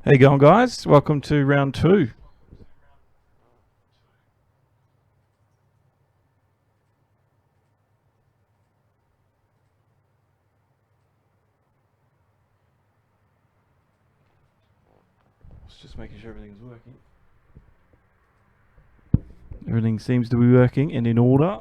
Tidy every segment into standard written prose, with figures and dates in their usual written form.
How you going, guys? Welcome to round two. Just making sure everything's working. Everything seems to be working and in order.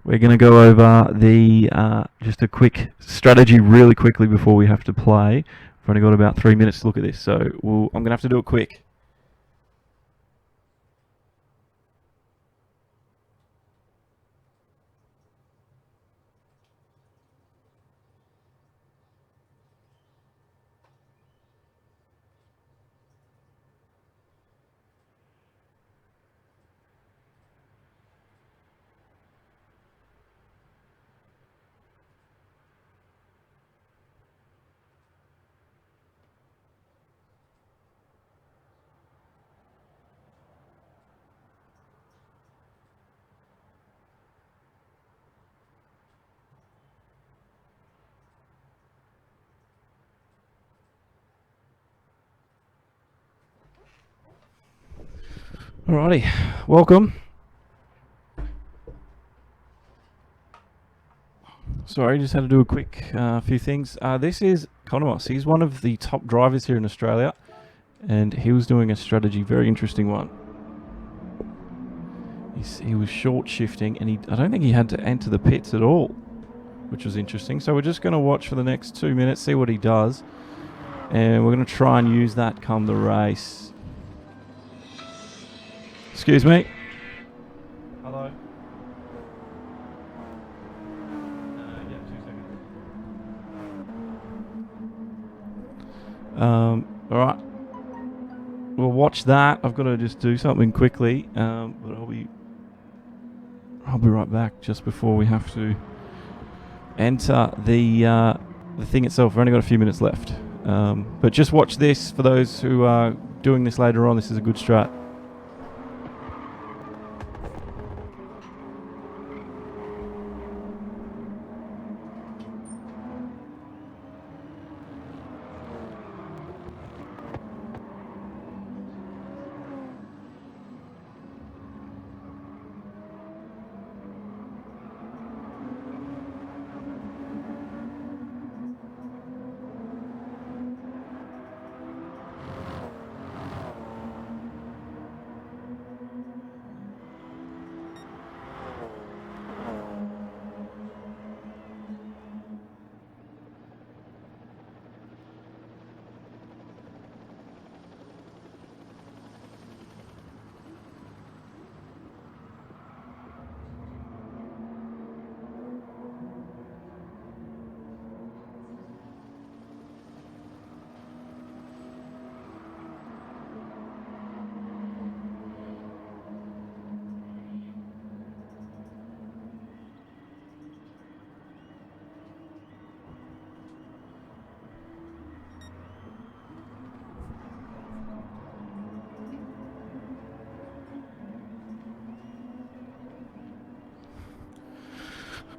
We're going to go over the just a quick strategy really quickly before we have to play. We've only got about 3 minutes to look at this, so I'm going to have to do it quick. Alrighty, welcome. Sorry, just had to do a quick few things. This is Conomos. He's one of the top drivers here in Australia, and he was doing a strategy, very interesting one. He was short shifting, and I don't think he had to enter the pits at all, which was interesting. So we're just going to watch for the next 2 minutes, see what he does, and we're going to try and use that come the race. Excuse me. Hello. Yeah, 2 seconds. All right. We'll watch that. I've got to just do something quickly, but I'll be right back just before we have to enter the thing itself. We've only got a few minutes left, but just watch this for those who are doing this later on. This is a good strat.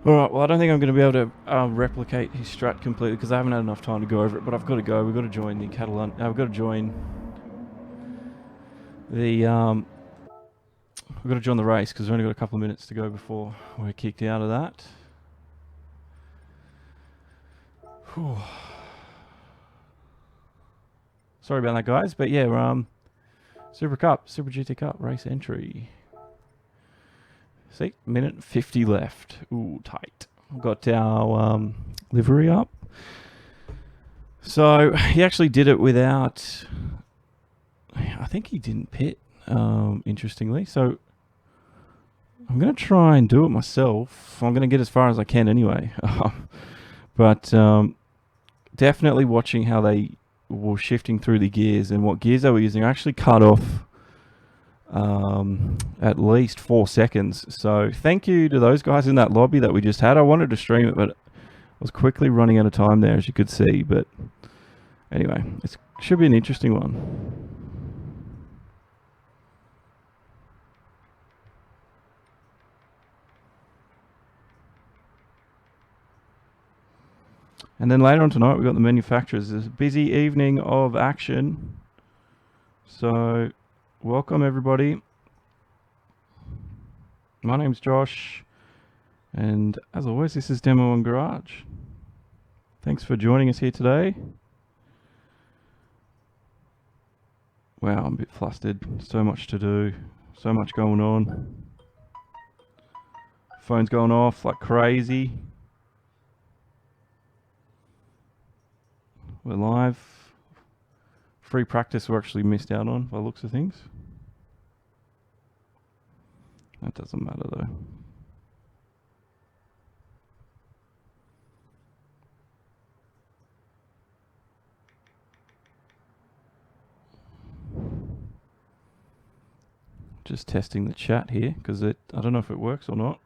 Alright, well I don't think I'm going to be able to replicate his strat completely because I haven't had enough time to go over it, but I've got to go. We've got to join the Catalunya. We've got to join the... we've got to join the race because we've only got a couple of minutes to go before we're kicked out of that. Whew. Sorry about that, guys, but yeah, Super GT Cup race entry. See, minute 50 left. Ooh, tight. We've got our livery up. So he actually did it without... I think he didn't pit, interestingly. So I'm going to try and do it myself. I'm going to get as far as I can anyway. But definitely watching how they were shifting through the gears and what gears they were using. I actually cut off at least 4 seconds. So thank you to those guys in that lobby that we just had. I wanted to stream it, but I was quickly running out of time there, as you could see. But anyway, it should be an interesting one. And then later on tonight, we've got the manufacturers. There's a busy evening of action. So welcome, everybody. My name's Josh. And as always, this is Demo and Garage. Thanks for joining us here today. Wow, I'm a bit flustered. So much to do. So much going on. Phone's going off like crazy. We're live. Free practice we're actually missed out on by the looks of things. That doesn't matter though. Just testing the chat here because I don't know if it works or not.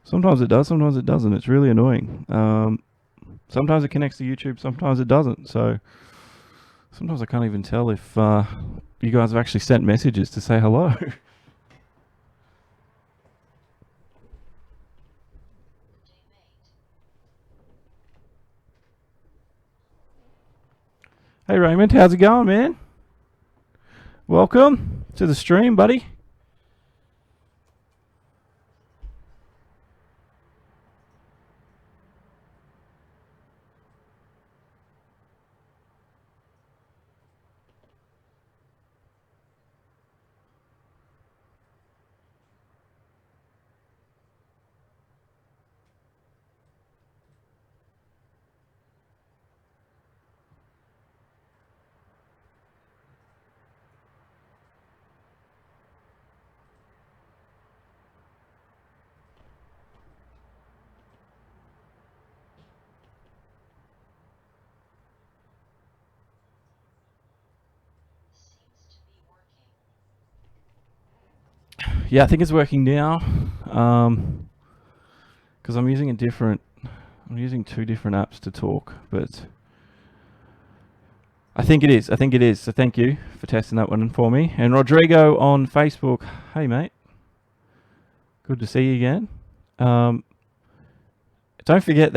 Sometimes it does, sometimes it doesn't. It's really annoying. Sometimes it connects to YouTube, sometimes it doesn't. So sometimes I can't even tell if you guys have actually sent messages to say hello. Hey Raymond, how's it going, man? Welcome to the stream, buddy. Yeah, I think it's working now. Because I'm using I'm using 2 different apps to talk, but I think it is. So thank you for testing that one for me. And Rodrigo on Facebook, hey mate, good to see you again. Don't forget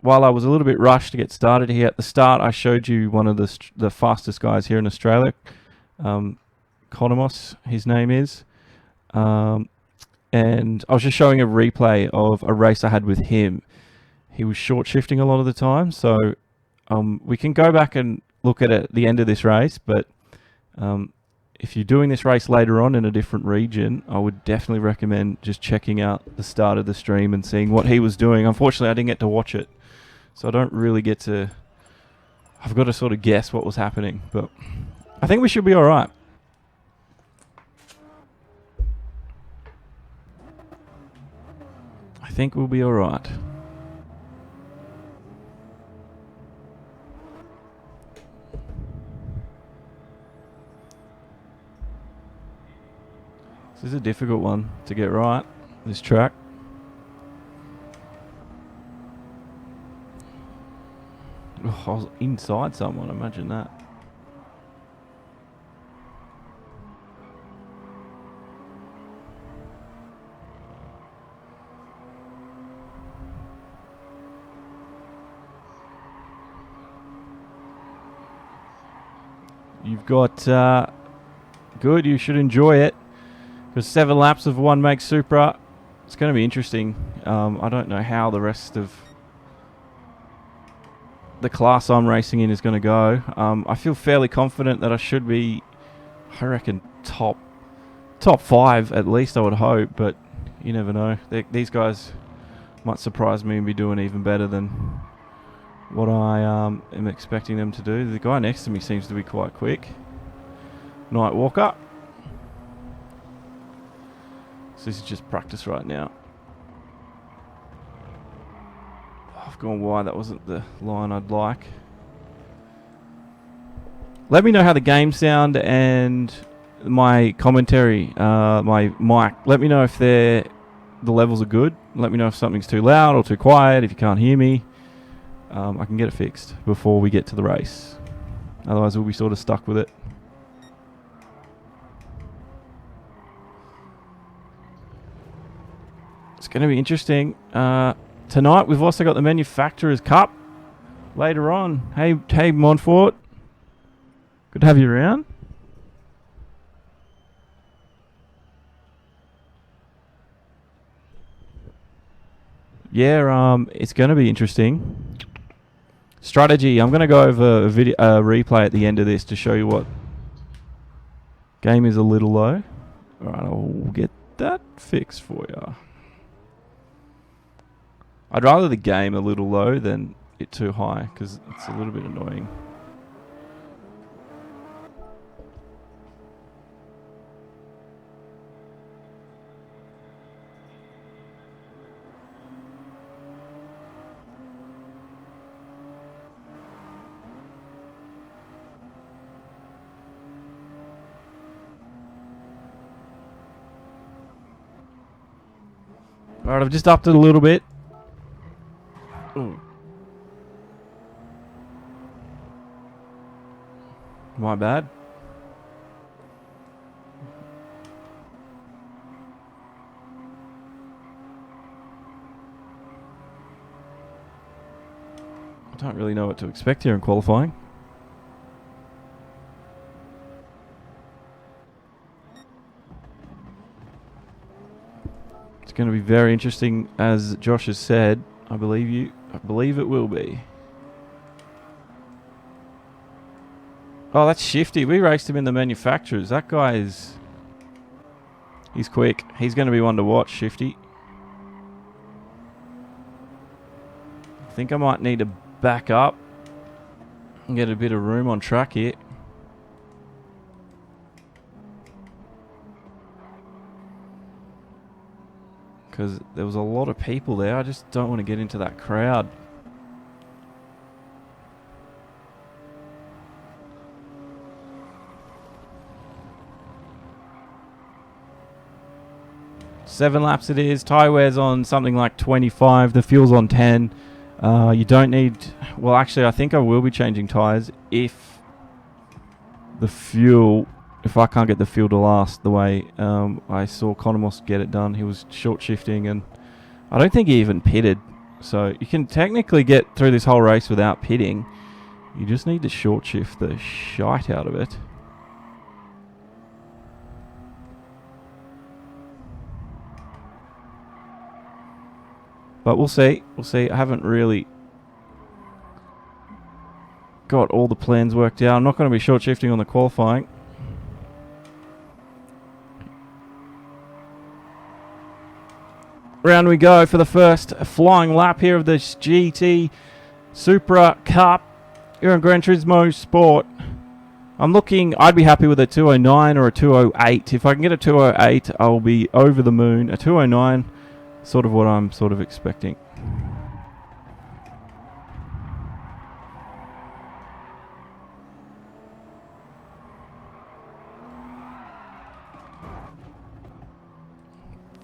while I was a little bit rushed to get started here at the start, I showed you one of the fastest guys here in Australia, Konomos, his name is. And I was just showing a replay of a race I had with him. He was short shifting a lot of the time, so we can go back and look at it at the end of this race, but if you're doing this race later on in a different region, I would definitely recommend just checking out the start of the stream and seeing what he was doing. Unfortunately, I didn't get to watch it, so I don't really get to... I've got to sort of guess what was happening, but I think we should be all right. I think we'll be all right. This is a difficult one to get right, this track. Oh, I was inside someone, imagine that. You've got... good, you should enjoy it. Because 7 laps of one make Supra. It's going to be interesting. I don't know how the rest of the class I'm racing in is going to go. I feel fairly confident that I should be, I reckon, top 5 at least, I would hope. But you never know. These guys might surprise me and be doing even better than what I am expecting them to do. The guy next to me seems to be quite quick. Night Walker. So this is just practice right now. I've gone wide. That wasn't the line I'd like. Let me know how the games sound, and my commentary, my mic. Let me know if the levels are good. Let me know if something's too loud or too quiet, if you can't hear me. I can get it fixed before we get to the race. Otherwise, we'll be sort of stuck with it. It's going to be interesting. Tonight, we've also got the Manufacturers' Cup later on. Hey, Montfort. Good to have you around. Yeah, it's going to be interesting. Strategy. I'm going to go over a video replay at the end of this to show you what game is a little low. All right, I'll get that fixed for you. I'd rather the game a little low than it too high because it's a little bit annoying. Alright, I've just upped it a little bit. Ooh. My bad. I don't really know what to expect here in qualifying. It's going to be very interesting, as Josh has said. I believe it will be. Oh, that's Shifty. We raced him in the Manufacturers. That guy is... He's quick. He's going to be one to watch, Shifty. I think I might need to back up and get a bit of room on track here. Because there was a lot of people there. I just don't want to get into that crowd. Seven laps it is. Tyre wear's on something like 25. The fuel's on 10. You don't need... Well, actually, I think I will be changing tyres if the fuel... If I can't get the fuel to last the way I saw Conomos get it done. He was short shifting and I don't think he even pitted. So you can technically get through this whole race without pitting. You just need to short shift the shite out of it. But we'll see. We'll see. I haven't really got all the plans worked out. I'm not going to be short shifting on the qualifying. Round we go for the first flying lap here of the GT Supra Cup here on Gran Turismo Sport. I'd be happy with a 209 or a 208. If I can get a 208, I'll be over the moon. A 209, sort of what I'm sort of expecting.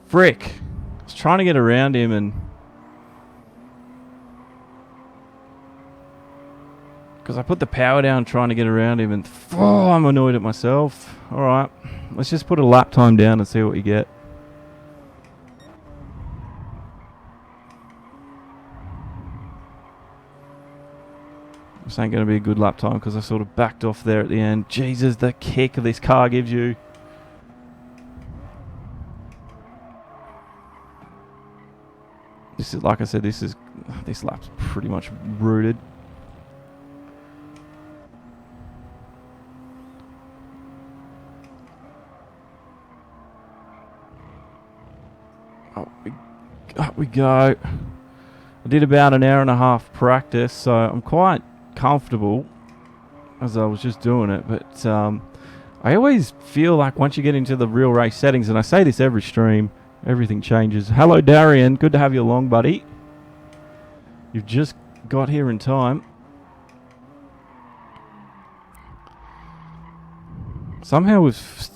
Frick. I was trying to get around him and... Because I put the power down trying to get around him and... Oh, I'm annoyed at myself. Alright, let's just put a lap time down and see what you get. This ain't going to be a good lap time because I sort of backed off there at the end. Jesus, the kick this car gives you. This is, like I said, this lap's pretty much rooted. Up we go. I did about an hour and a half practice, so I'm quite comfortable as I was just doing it. But I always feel like once you get into the real race settings, and I say this every stream, everything changes. Hello, Darian. Good to have you along, buddy. You've just got here in time. Somehow we've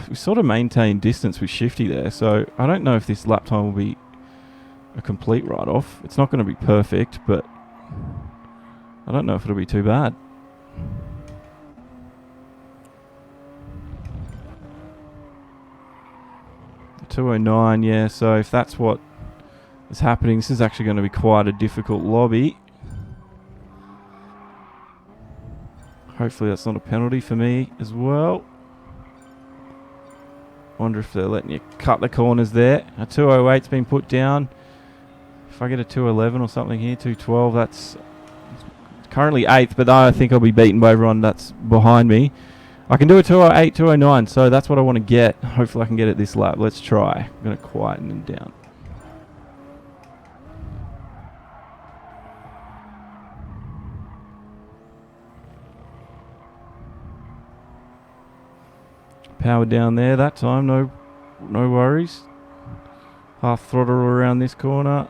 we sort of maintained distance with Shifty there, so I don't know if this lap time will be a complete write-off. It's not going to be perfect, but I don't know if it'll be too bad. The 209, yeah, so if that's what is happening, this is actually going to be quite a difficult lobby. Hopefully that's not a penalty for me as well. Wonder if they're letting you cut the corners there. A 208's been put down. If I get a 211 or something here, 212, that's currently 8th, but I think I'll be beaten by everyone that's behind me. I can do a 208, 209, so that's what I want to get. Hopefully I can get it this lap. Let's try. I'm going to quieten them down. Power down there that time, no worries. Half throttle around this corner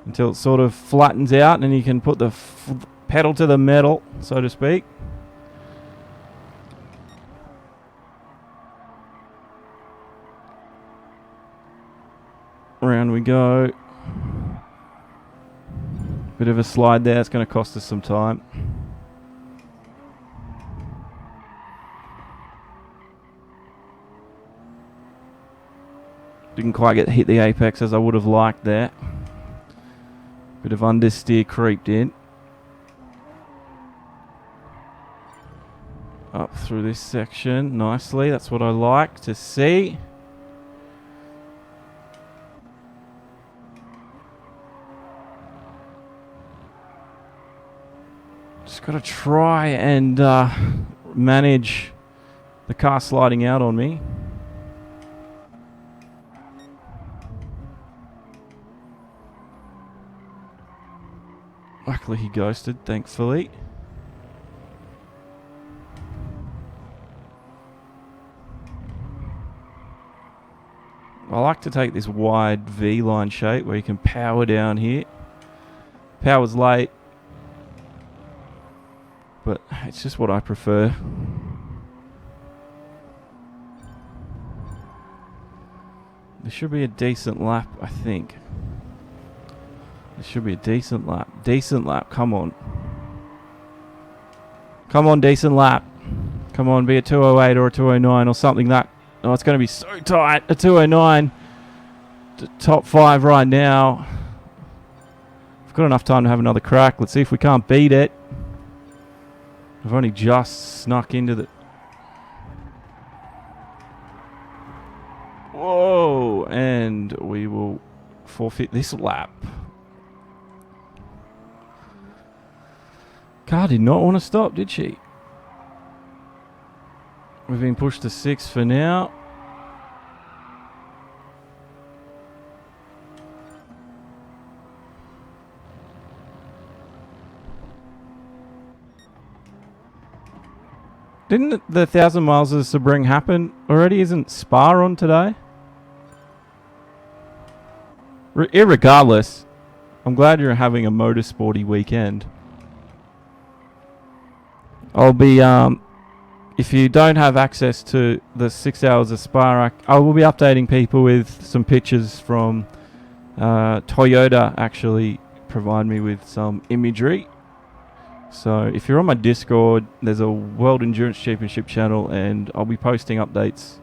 until it sort of flattens out and you can put the pedal to the metal, so to speak. Around we go. Bit of a slide there, it's going to cost us some time. Didn't quite hit the apex as I would have liked there. Bit of understeer creeped in. Up through this section nicely. That's what I like to see. Just got to try and manage the car sliding out on me. Luckily he ghosted, thankfully. I like to take this wide V-line shape where you can power down here. Power's late, but it's just what I prefer. This should be a decent lap, I think. This should be a decent lap. Decent lap, come on. Come on, decent lap. Come on, be a 208 or a 209 or something that... Oh, it's going to be so tight. A 209. Top 5 right now. I've got enough time to have another crack. Let's see if we can't beat it. I've only just snuck into the... Whoa! And we will forfeit this lap. Car did not want to stop, did she? We've been pushed to 6 for now. Didn't the 1,000 miles of Sebring happen already? Isn't Spa on today? Irregardless, I'm glad you're having a motorsporty weekend. I'll be, if you don't have access to the 6 hours of Spa, I will be updating people with some pictures from Toyota actually provide me with some imagery. So if you're on my Discord, there's a World Endurance Championship channel and I'll be posting updates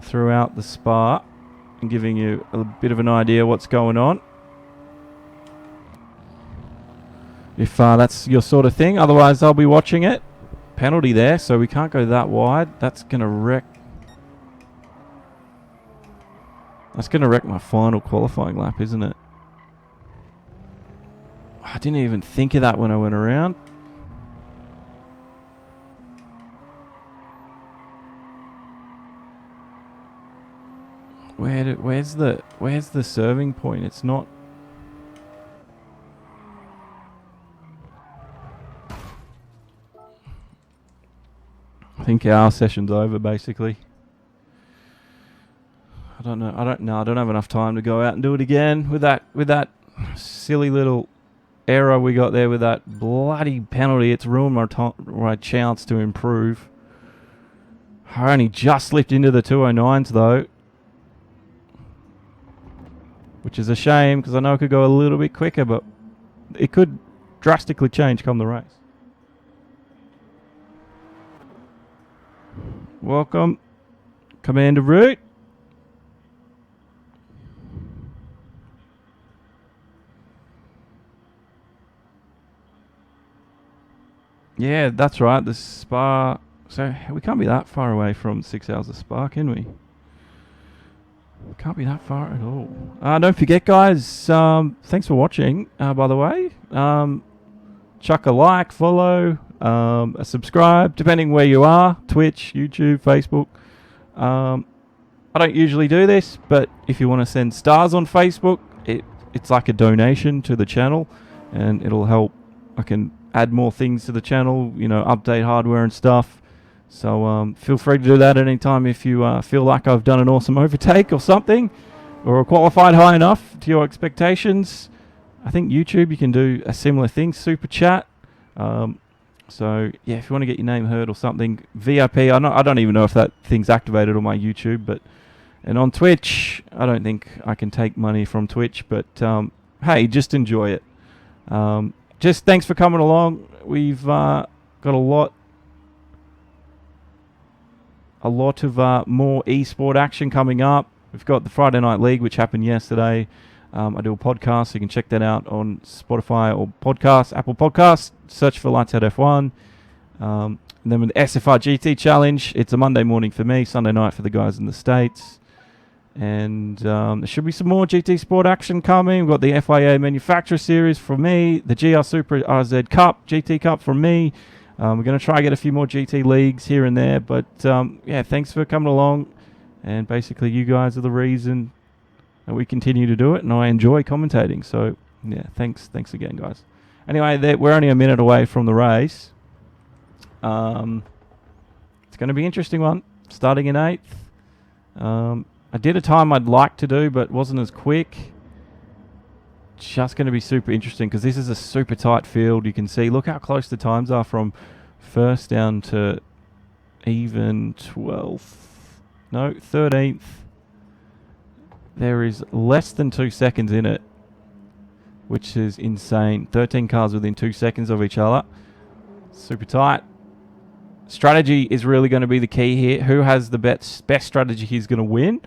throughout the Spa and giving you a bit of an idea what's going on. If that's your sort of thing. Otherwise, I'll be watching it. Penalty there, so we can't go that wide. That's going to wreck... That's going to wreck my final qualifying lap, isn't it? I didn't even think of that when I went around. Where's the serving point? It's not... I think our session's over, basically. I don't know. I don't have enough time to go out and do it again with that silly little error we got there with that bloody penalty. It's ruined my chance to improve. I only just slipped into the 209s though, which is a shame because I know I could go a little bit quicker, but it could drastically change come the race. Welcome, Commander Root. Yeah, that's right. The Spa. So we can't be that far away from 6 hours of Spa, can we? Can't be that far at all. Don't forget, guys. Thanks for watching. By the way, chuck a like, follow, a subscribe, depending where you are. Twitch, YouTube, Facebook. I don't usually do this, but if you want to send stars on Facebook, it's like a donation to the channel, and it'll help. I can add more things to the channel, update hardware and stuff. So feel free to do that at any time if you feel like I've done an awesome overtake or something, or qualified high enough to your expectations. I think YouTube, you can do a similar thing, super chat. So yeah, if you want to get your name heard or something, VIP. I don't even know if that thing's activated on my YouTube, and on Twitch, I don't think I can take money from Twitch, but hey, just enjoy it. Just thanks for coming along. We've got a lot of more esport action coming up. We've got the Friday Night League, which happened yesterday. I do a podcast, so you can check that out on Spotify or Apple Podcasts. Search for Lights Out F1. And then with the SFR GT Challenge, it's a Monday morning for me, Sunday night for the guys in the States. And there should be some more GT Sport action coming. We've got the FIA Manufacturer Series for me, the GR Supra RZ Cup, GT Cup from me. We're going to try and get a few more GT leagues here and there. But yeah, thanks for coming along. And basically, you guys are the reason that we continue to do it, and I enjoy commentating. So yeah, thanks again, guys. Anyway, we're only a minute away from the race. It's going to be an interesting one, starting in 8th. I did a time I'd like to do, but wasn't as quick. Just going to be super interesting because this is a super tight field. You can see, look how close the times are from first down to even 13th. There is less than 2 seconds in it, which is insane. 13 cars within 2 seconds of each other. Super tight. Strategy is really going to be the key here. Who has the best strategy is going to win,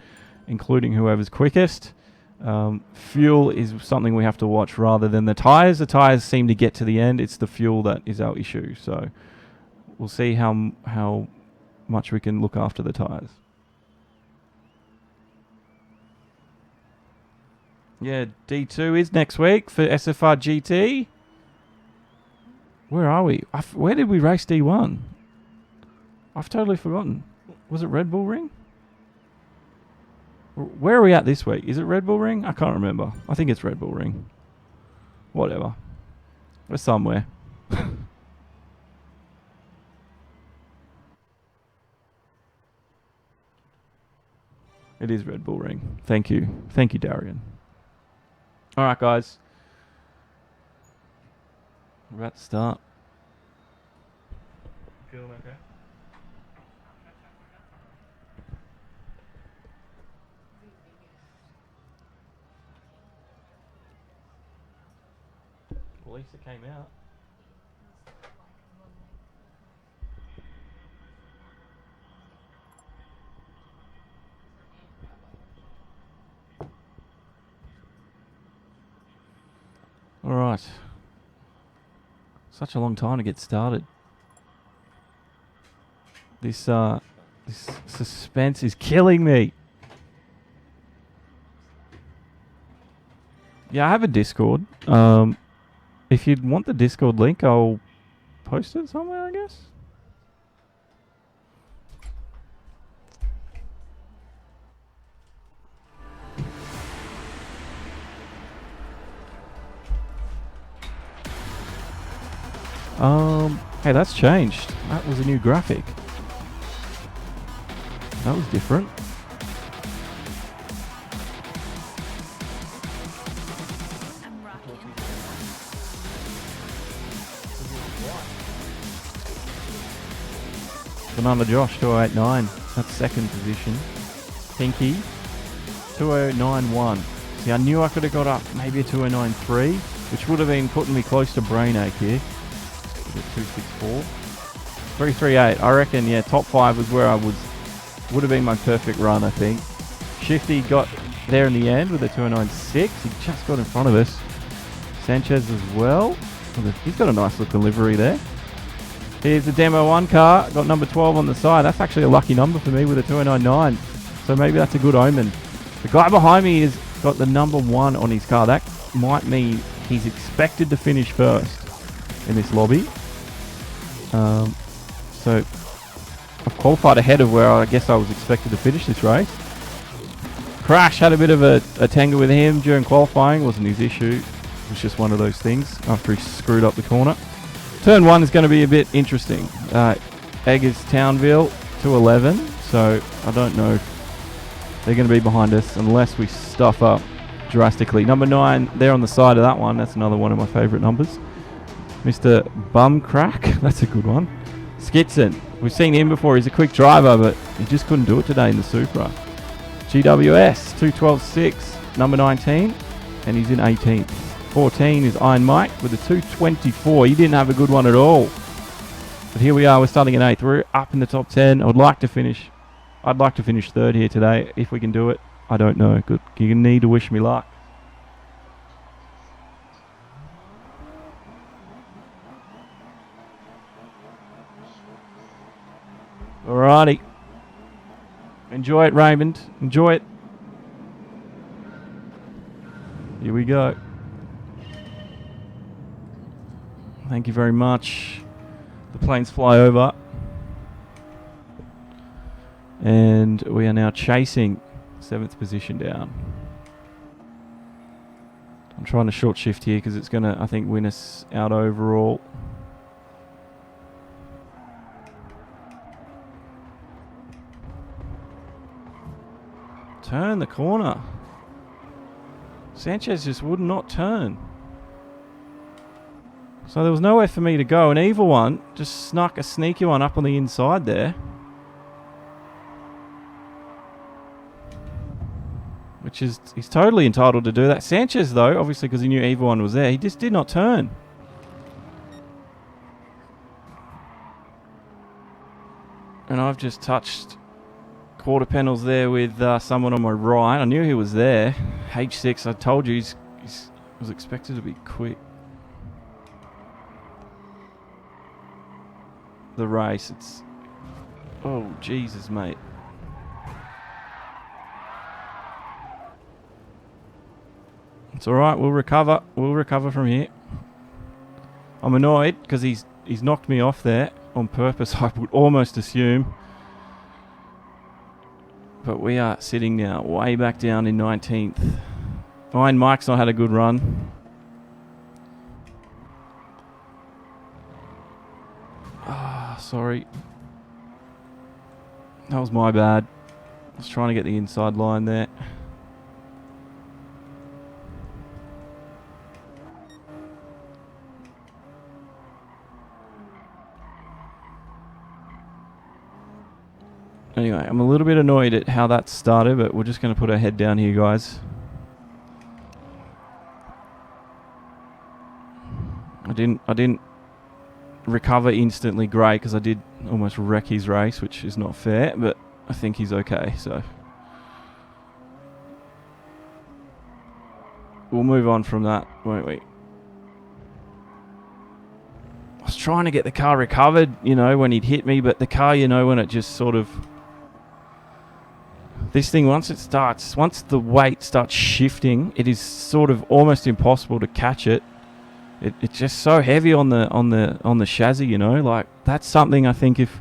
including whoever's quickest. Fuel is something we have to watch rather than the tyres. The tyres seem to get to the end. It's the fuel that is our issue. So we'll see how much we can look after the tyres. Yeah, D2 is next week for SFR GT. Where are we? Where did we race D1? I've totally forgotten. Was it Red Bull Ring? Where are we at this week? Is it Red Bull Ring? I can't remember. I think it's Red Bull Ring. Whatever. We're somewhere. It is Red Bull Ring. Thank you. Thank you, Darian. All right, guys. We're about to start. Feeling okay? Well, Lisa came out. All right. Such a long time to get started. This suspense is killing me. Yeah, I have a Discord. If you'd want the Discord link, I'll post it somewhere, I guess. Hey, that's changed. That was a new graphic. That was different. Banana Josh, 2089. That's second position. Pinky, 2091. See, I knew I could have got up maybe a 2093, which would have been putting me close to brain ache here. 264. 338. I reckon, yeah, top 5 was where I would have been my perfect run, I think. Shifty got there in the end with a 2096. He just got in front of us. Sanchez as well. He's got a nice looking livery there. Here's the demo 1 car. Got number 12 on the side. That's actually a lucky number for me with a 299. So maybe that's a good omen. The guy behind me has got the number 1 on his car. That might mean he's expected to finish first in this lobby. So I've qualified ahead of where I guess I was expected to finish this race. Crash had a bit of a tangle with him during qualifying. Wasn't his issue. It was just one of those things after he screwed up the corner. Turn 1 is going to be a bit interesting. Eggers Townville to 11. So I don't know if they're going to be behind us unless we stuff up drastically. Number 9 there on the side of that one. That's another one of my favourite numbers. Mr. Bumcrack. That's a good one. Skitson. We've seen him before. He's a quick driver, but he just couldn't do it today in the Supra. GWS 212.6, number 19, and he's in 18th. 14 is Iron Mike with a 224. He didn't have a good one at all. But here we are. We're starting in 8th. We're up in the top 10. I'd like to finish 3rd here today. If we can do it, I don't know. Good. You need to wish me luck. Alrighty. Enjoy it, Raymond. Enjoy it. Here we go. Thank you very much. The planes fly over. And we are now chasing 7th position down. I'm trying to short shift here because it's going to, I think, win us out overall. Turn the corner. Sanchez just would not turn. So there was nowhere for me to go. An evil one just snuck a sneaky one up on the inside there. Which is, he's totally entitled to do that. Sanchez, though, obviously because he knew evil one was there, he just did not turn. And I've just touched quarter panels there with someone on my right. I knew he was there. H6, I told you, he was expected to be quick. The race, it's... Oh, Jesus, mate. It's alright, we'll recover. We'll recover from here. I'm annoyed because he's knocked me off there on purpose, I would almost assume. But we are sitting now way back down in 19th. Iron Mike's not had a good run. Sorry. That was my bad. I was trying to get the inside line there. Anyway, I'm a little bit annoyed at how that started, but we're just going to put our head down here, guys. I didn't recover instantly great because I did almost wreck his race, which is not fair, but I think he's okay, so we'll move on from that, won't we? I was trying to get the car recovered, you know, when he'd hit me, but the car, you know, when it just sort of... This thing, once the weight starts shifting, it is sort of almost impossible to catch it. It's just so heavy on the chassis, you know. Like, that's something I think if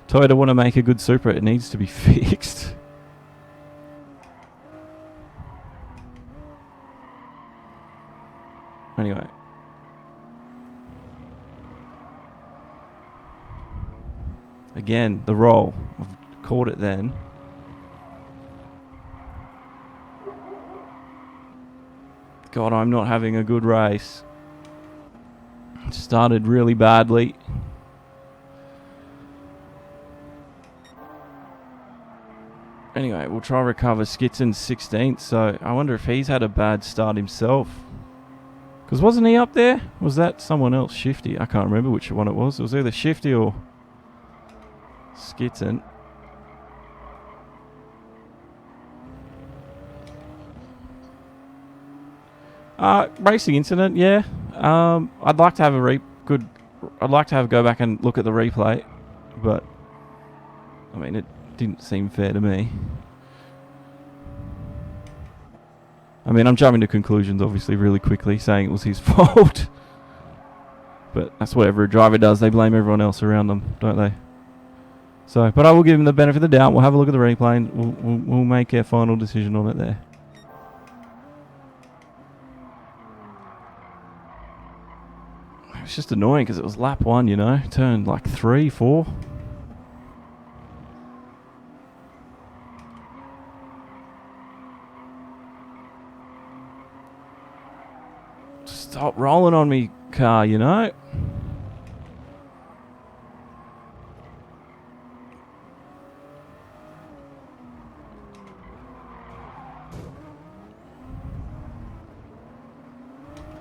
Toyota want to make a good Supra, it needs to be fixed. Anyway. Again, the roll. I've caught it then. God, I'm not having a good race. It started really badly. Anyway, we'll try and recover Skitson 16th. So I wonder if he's had a bad start himself. Because wasn't he up there? Was that someone else, Shifty? I can't remember which one it was. It was either Shifty or Skitson. Racing incident, yeah. I'd like to have I'd like to have go back and look at the replay, but I mean, it didn't seem fair to me. I mean, I'm jumping to conclusions, obviously, really quickly, saying it was his fault. But that's what every driver does. They blame everyone else around them, don't they? So, but I will give him the benefit of the doubt. We'll have a look at the replay and we'll make our final decision on it there. It's just annoying because it was lap 1, you know. Turn like 3, 4. Stop rolling on me, car, you know.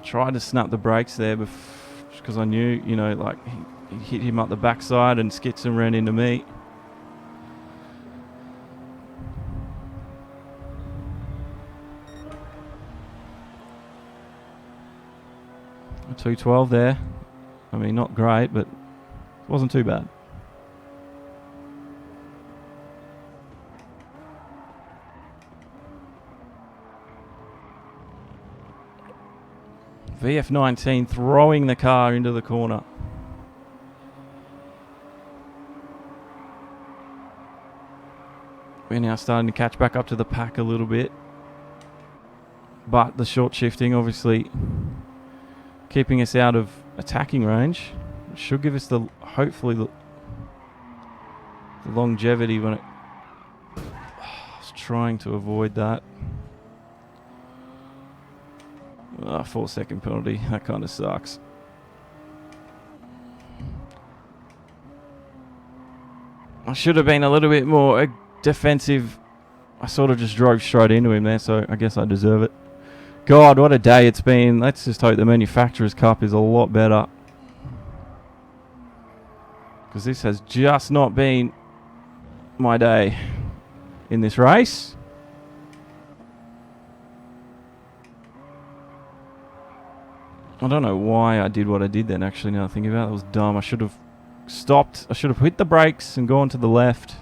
Tried to snap the brakes there because I knew, you know, like he hit him up the backside and Skitson ran into me. A 212 there. I mean, not great, but it wasn't too bad. VF19 throwing the car into the corner. We're now starting to catch back up to the pack a little bit. But the short shifting obviously keeping us out of attacking range. It should give us hopefully the longevity when it... I was trying to avoid that. 4-second penalty. That kind of sucks. I should have been a little bit more defensive. I sort of just drove straight into him there, so I guess I deserve it. God, what a day it's been. Let's just hope the Manufacturers' Cup is a lot better. Because this has just not been my day in this race. I don't know why I did what I did then, actually, now I think about it. That was dumb. I should have stopped. I should have hit the brakes and gone to the left.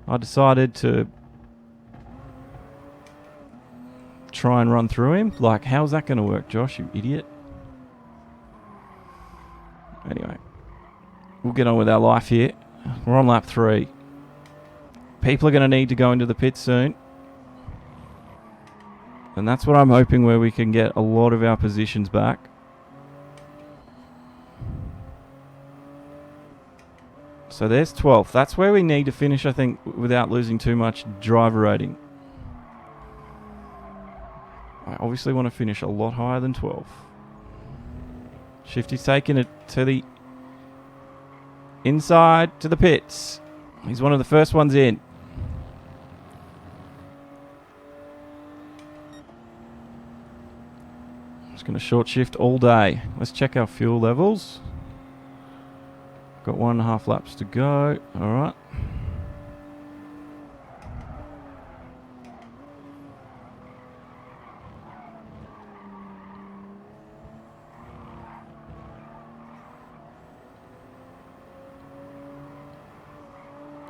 I decided to try and run through him. Like, how's that going to work, Josh, you idiot? Anyway, we'll get on with our life here. We're on lap 3. People are going to need to go into the pits soon. And that's what I'm hoping, where we can get a lot of our positions back. So there's 12th. That's where we need to finish, I think, without losing too much driver rating. I obviously want to finish a lot higher than 12. Shifty's taking it to the inside, to the pits. He's one of the first ones in. Just going to short shift all day. Let's check our fuel levels. Got 1.5 laps to go. All right.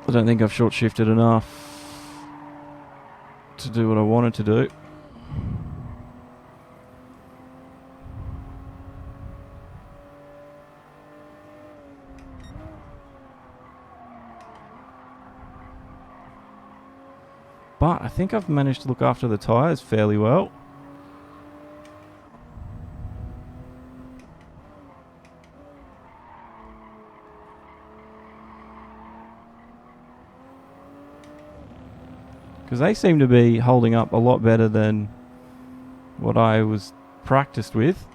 I don't think I've short shifted enough to do what I wanted to do. But I think I've managed to look after the tyres fairly well. Because they seem to be holding up a lot better than what I was practiced with.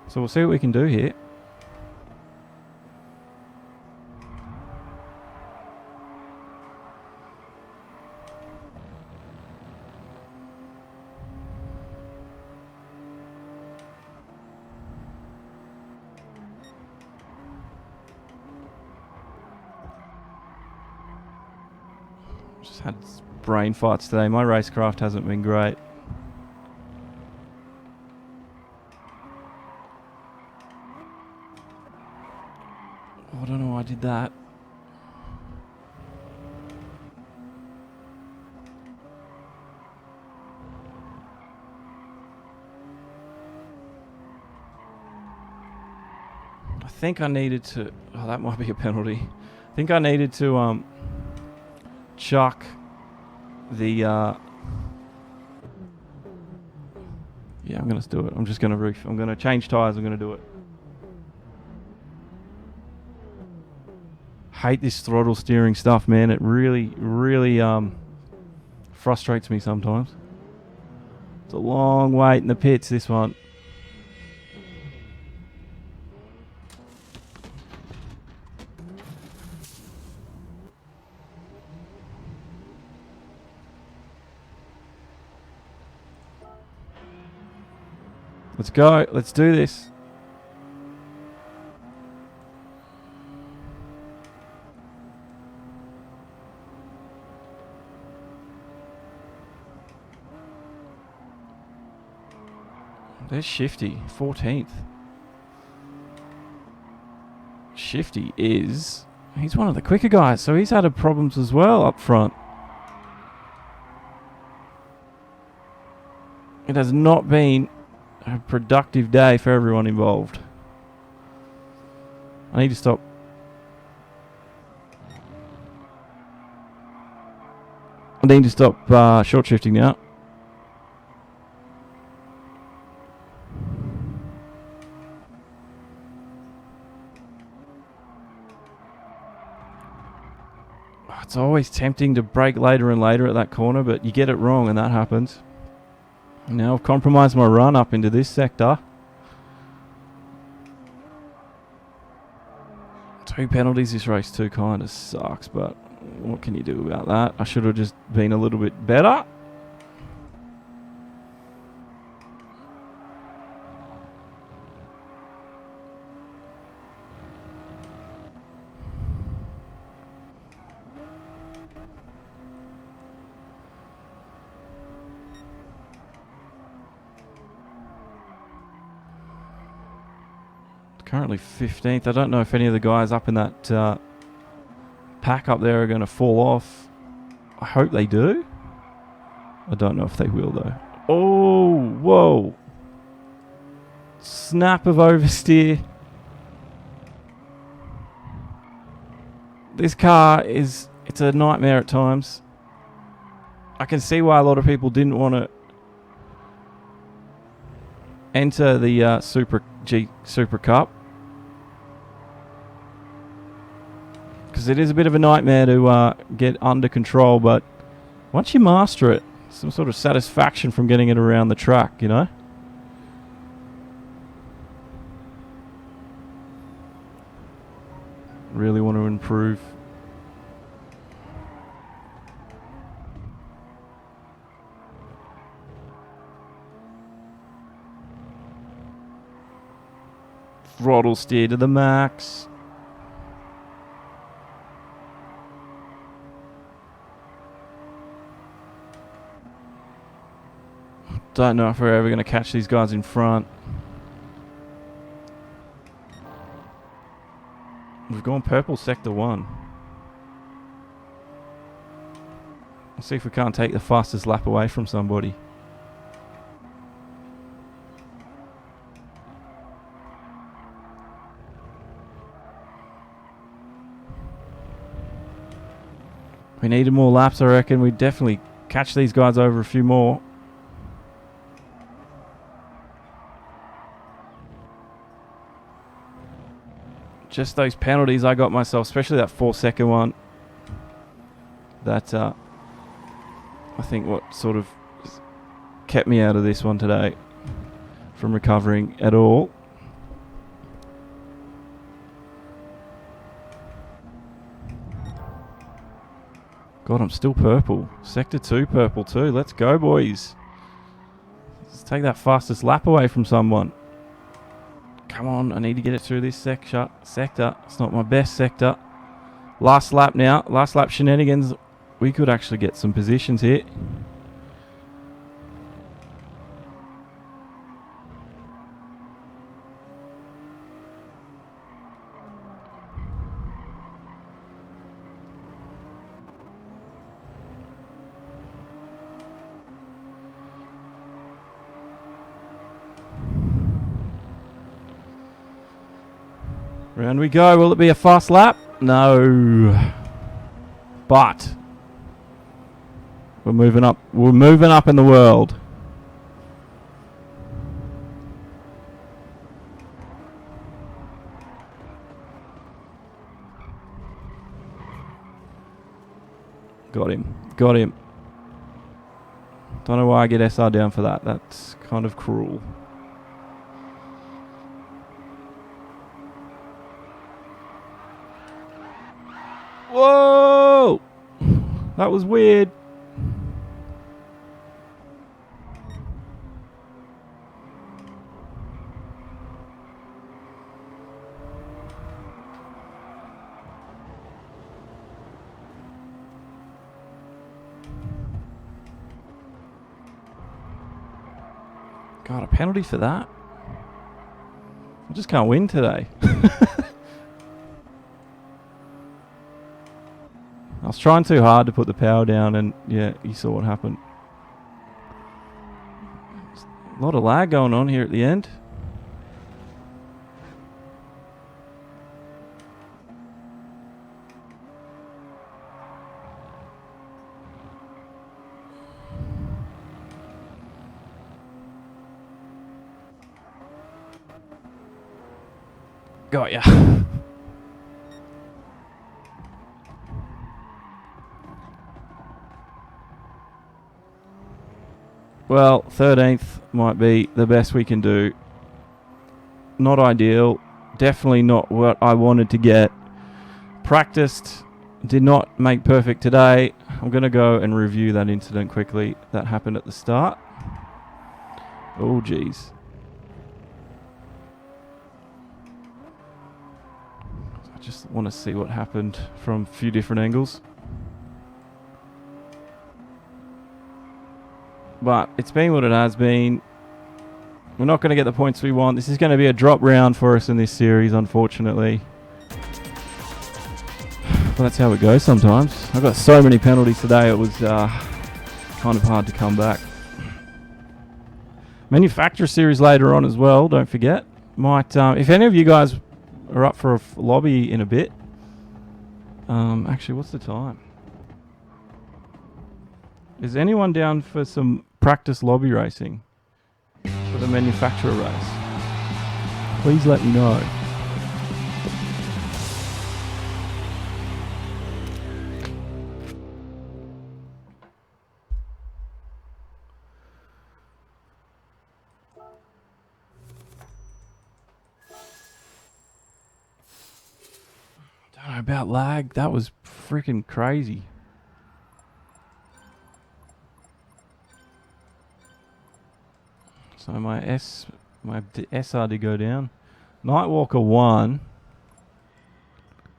So we'll see what we can do here. Just had brain fights today. My racecraft hasn't been great. Oh, I don't know why I did that. I think I needed to... Oh, that might be a penalty. I think I needed to chuck the... Yeah, I'm going to do it. I'm just going to I'm going to change tyres. I'm going to do it. Hate this throttle steering stuff, man. It really, really frustrates me sometimes. It's a long wait in the pits, this one. Let's go. Let's do this. There's Shifty, 14th. Shifty is... He's one of the quicker guys, so he's had problems as well up front. It has not been a productive day for everyone involved. I need to stop. I need to stop short shifting now. It's always tempting to brake later and later at that corner, but you get it wrong and that happens. Now I've compromised my run up into this sector. 2 penalties this race too kind of sucks, but what can you do about that? I should have just been a little bit better. Currently 15th. I don't know if any of the guys up in that pack up there are going to fall off. I hope they do. I don't know if they will though. Oh, whoa. Snap of oversteer. This car it's a nightmare at times. I can see why a lot of people didn't want to enter the Supra Cup. Because it is a bit of a nightmare to get under control, but once you master it, some sort of satisfaction from getting it around the track, you know? Really want to improve. Throttle steer to the max. Don't know if we're ever going to catch these guys in front. We've gone purple sector 1. Let's see if we can't take the fastest lap away from somebody. We needed more laps, I reckon. We'd definitely catch these guys over a few more. Just those penalties I got myself, especially that 4-second one. That, I think what sort of kept me out of this one today from recovering at all. God, I'm still purple. Sector 2 purple too. Let's go, boys. Let's take that fastest lap away from someone. Come on, I need to get it through this sector. It's not my best sector. Last lap now. Last lap shenanigans. we could actually get some positions here. Round we go. Will it be a fast lap? No. But we're moving up. We're moving up in the world. Got him. Got him. Don't know why I get SR down for that. That's kind of cruel. Whoa! That was weird. God, a penalty for that? I just can't win today. I was trying too hard to put the power down, and yeah, you saw what happened. A lot of lag going on here at the end. Got ya. Well, 13th might be the best we can do. Not ideal. Definitely not what I wanted to get. Practiced. Did not make perfect today. I'm going to go and review that incident quickly. That happened at the start. Oh, geez. I just want to see what happened from a few different angles. But it's been what it has been. We're not going to get the points we want. This is going to be a drop round for us in this series, unfortunately. But that's how it goes sometimes. I got so many penalties today, it was kind of hard to come back. Manufacturer series later on as well, don't forget. Might, if any of you guys are up for a lobby in a bit. Actually, what's the time? Is anyone down for some practice lobby racing for the manufacturer race? Please let me know. Don't know about lag. That was freaking crazy. So my SR did go down. Nightwalker 1.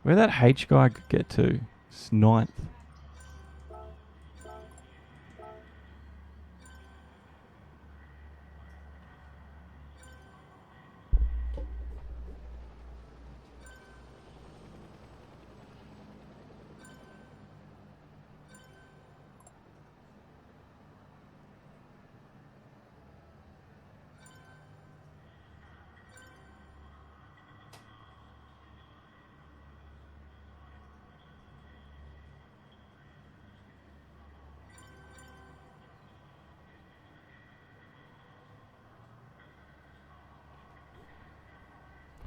Where that H guy could get to? It's 9th.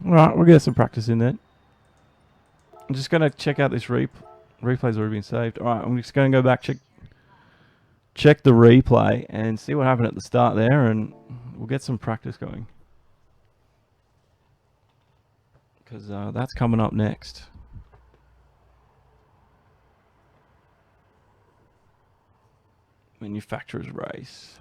Alright, we'll get some practice in then. I'm just going to check out this replay's already been saved. Alright, I'm just going to go back, check the replay and see what happened at the start there, and we'll get some practice going. Because that's coming up next. Manufacturer's race.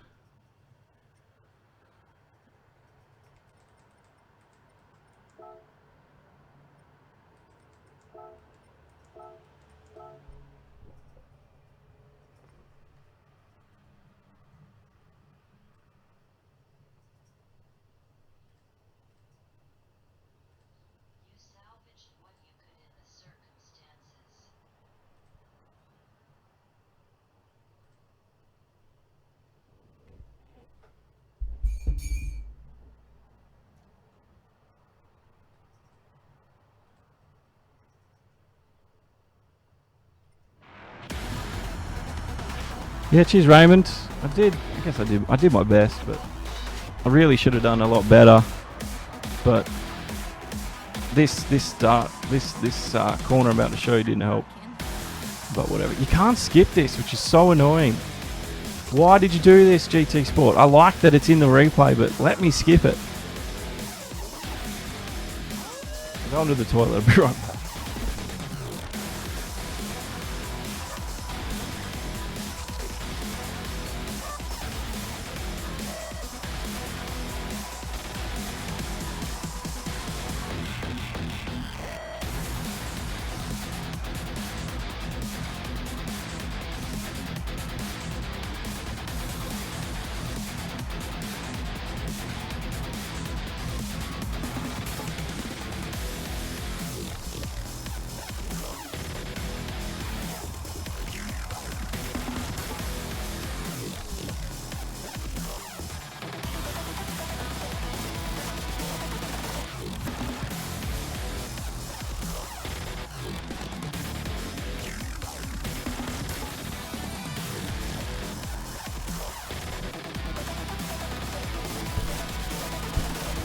Yeah, cheers, Raymond. I guess I did my best, but I really should have done a lot better. But this corner I'm about to show you didn't help. But whatever. You can't skip this, which is so annoying. Why did you do this, GT Sport? I like that it's in the replay, but let me skip it. I'm going to the toilet. I'll be right back.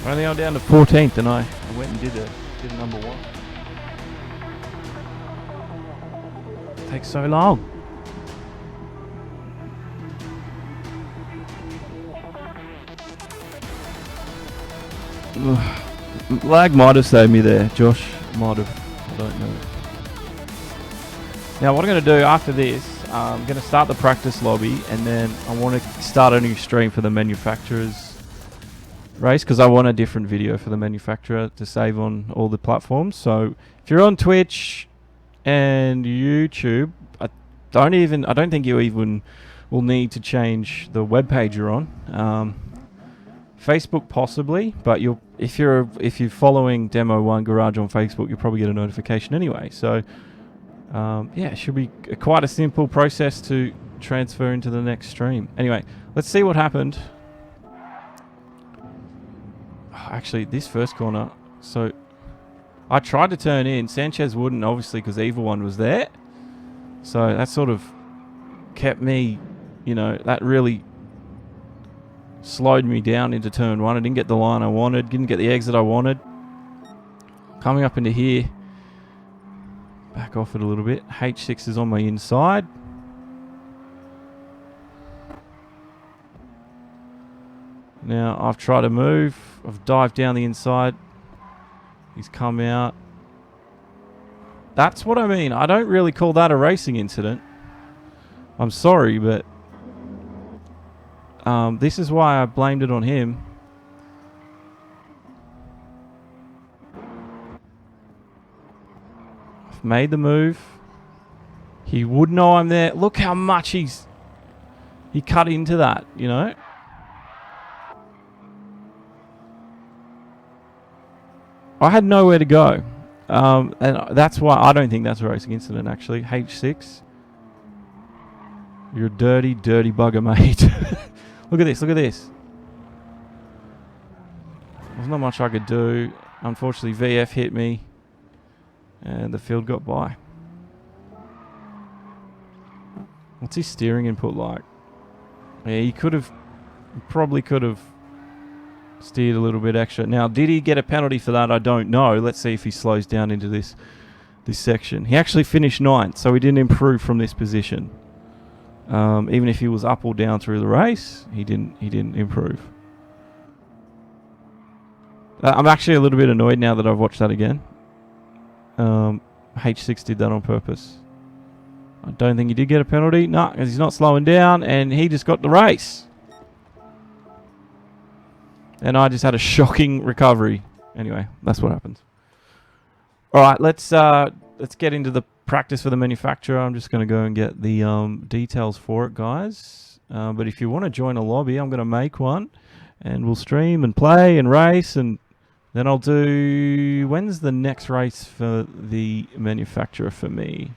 Only I'm down to 14th, and I went and did a number one. It takes so long. Lag might have saved me there, Josh. Might have. I don't know. Now, what I'm going to do after this, I'm going to start the practice lobby, and then I want to start a new stream for the manufacturers race, because I want a different video for the manufacturer to save on all the platforms. So if you're on Twitch and YouTube, I don't think you even will need to change the web page you're on. Facebook possibly, but if you're following Demo 1 Garage on Facebook, you'll probably get a notification anyway. So yeah, it should be quite a simple process to transfer into the next stream. Anyway, let's see what happened. Actually, this first corner, so I tried to turn in. Sanchez wouldn't, obviously, because Evil One was there. So that sort of kept me, that really slowed me down into turn one. I didn't get the line I wanted, didn't get the exit I wanted. Coming up into here, back off it a little bit. H6 is on my inside. Now, I've tried to move. I've dived down the inside. He's come out. That's what I mean. I don't really call that a racing incident. I'm sorry, but this is why I blamed it on him. I've made the move. He would know I'm there. Look how much he cut into that, I had nowhere to go. And that's why I don't think that's a racing incident, actually. H6. You're a dirty, dirty bugger, mate. Look at this, look at this. There's not much I could do. Unfortunately, VF hit me. And the field got by. What's his steering input like? Yeah, he probably could have steered a little bit extra. Now, did he get a penalty for that? I don't know. Let's see if he slows down into this section. He actually finished 9th, so he didn't improve from this position. Even if he was up or down through the race, he didn't improve. I'm actually a little bit annoyed now that I've watched that again. H6 did that on purpose. I don't think he did get a penalty. No, because he's not slowing down, and he just got the race. And I just had a shocking recovery. Anyway, that's what happens. All right, let's get into the practice for the manufacturer. I'm just going to go and get the details for it, guys. But if you want to join a lobby, I'm going to make one, and we'll stream and play and race, and then I'll do... When's the next race for the manufacturer for me?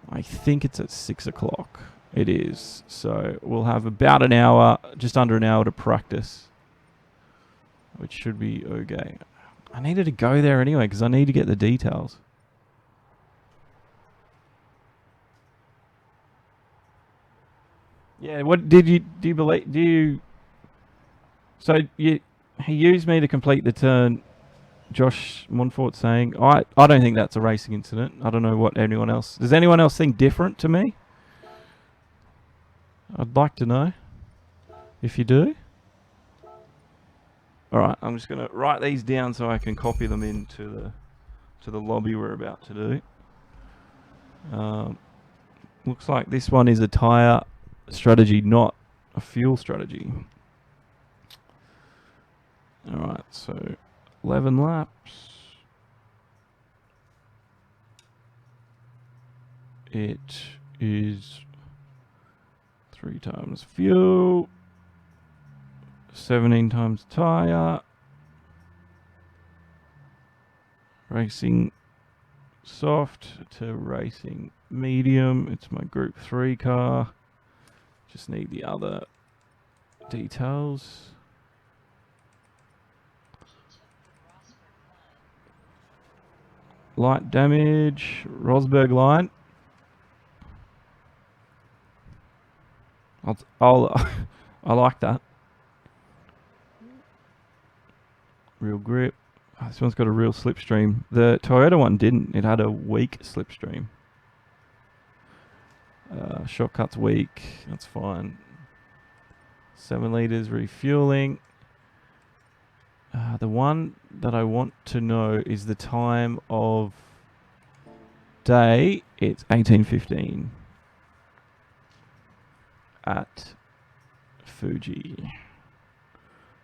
I think it's at 6 o'clock. It is. So we'll have about an hour, just under an hour to practice, which should be okay. I needed to go there anyway because I need to get the details. Yeah, what do you believe? Do you? So he used me to complete the turn. Josh Montfort saying, I don't think that's a racing incident. I don't know what anyone else. Does anyone else think different to me? I'd like to know if you do. All right, I'm just gonna write these down so I can copy them into the lobby we're about to do. Looks like this one is a tyre strategy, not a fuel strategy. All right, so 11 laps. It is 3 times fuel, 17 times tyre. Racing soft to racing medium. It's my Group 3 car. Just need the other details. Light damage, Rosberg line. I like that. Real grip. Oh, this one's got a real slipstream. The Toyota one didn't. It had a weak slipstream. Shortcut's weak. That's fine. 7 litres refueling. The one that I want to know is the time of day. It's 18:15 at Fuji.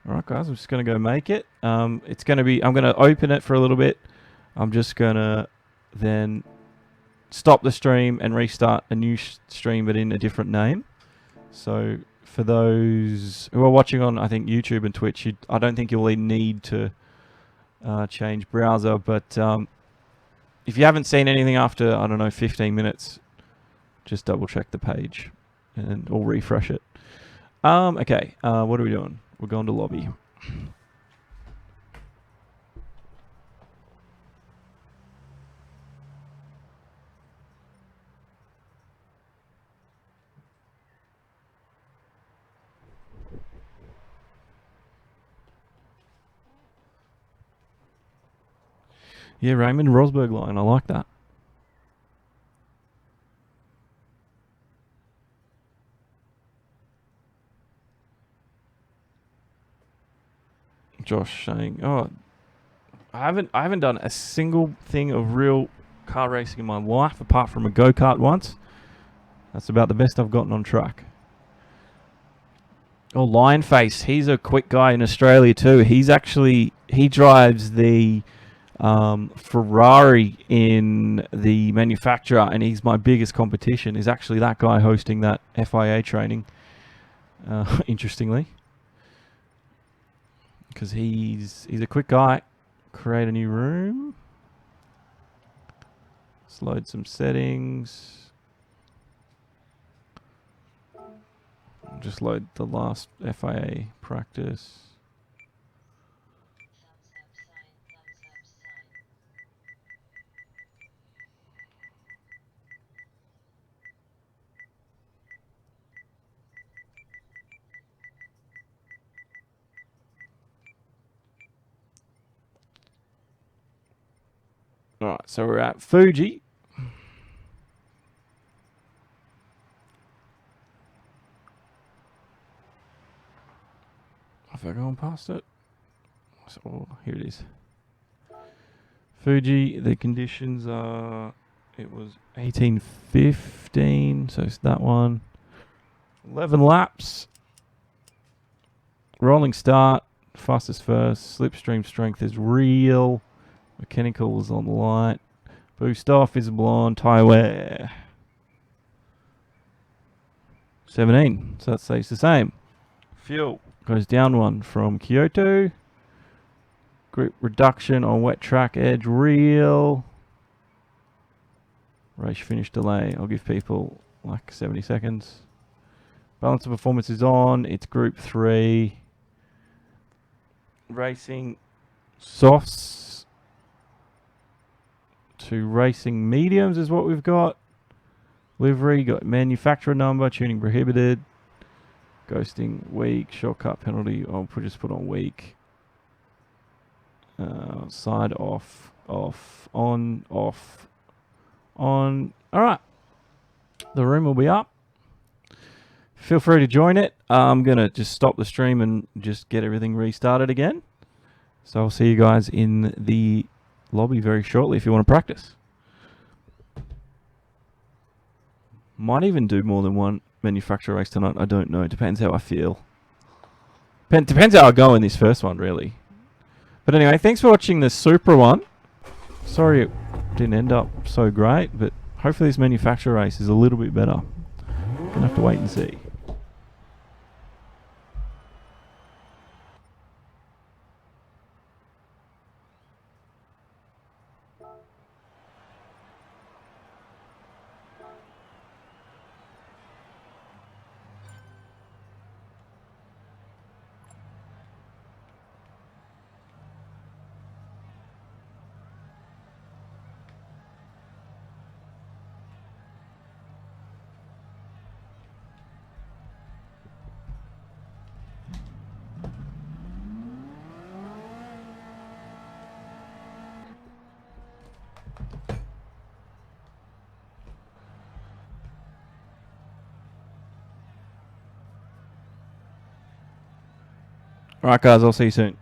All right, guys, I'm just going to go make it. It's going to be, I'm going to open it for a little bit. I'm just going to then stop the stream and restart a new stream, but in a different name. So for those who are watching on, I think, YouTube and Twitch, I don't think you'll need to change browser. But if you haven't seen anything after, I don't know, 15 minutes, just double check the page or refresh it. Okay, what are we doing? We're going to lobby. Yeah, Raymond Rosberg line. I like that. Josh saying, "Oh, I haven't done a single thing of real car racing in my life apart from a go-kart once. That's about the best I've gotten on track." Oh, Lionface. He's a quick guy in Australia too. He drives the Ferrari in the manufacturer, and he's my biggest competition. Is actually that guy hosting that FIA training. Interestingly, because he's a quick guy. Create a new room. Let's load some settings. Just load the last FIA practice. Alright, so we're at Fuji. Have I gone past it? So, here it is. Fuji, the conditions are, it was 18:15, so it's that one. 11 laps. Rolling start, fastest first. Slipstream strength is real. Mechanical is on light. Boost off, visible on. Tyre wear 17, so that stays the same. Fuel goes down 1 from Kyoto. Grip reduction on wet track, edge real. Race finish delay. I'll give people like 70 seconds. Balance of performance is on. It's Group 3. Racing softs to racing mediums is what we've got. Livery, got manufacturer number, tuning prohibited. Ghosting, weak. Shortcut penalty, I'll just put on weak. Side off, on, on. All right. The room will be up. Feel free to join it. I'm going to just stop the stream and just get everything restarted again. So I'll see you guys in the lobby very shortly if you want to practice. Might even do more than one manufacturer race tonight. I don't know. Depends how I feel. Depends how I go in this first one, really. But anyway, thanks for watching the Supra one. Sorry it didn't end up so great, but hopefully this manufacturer race is a little bit better. Gonna have to wait and see. Alright guys, I'll see you soon.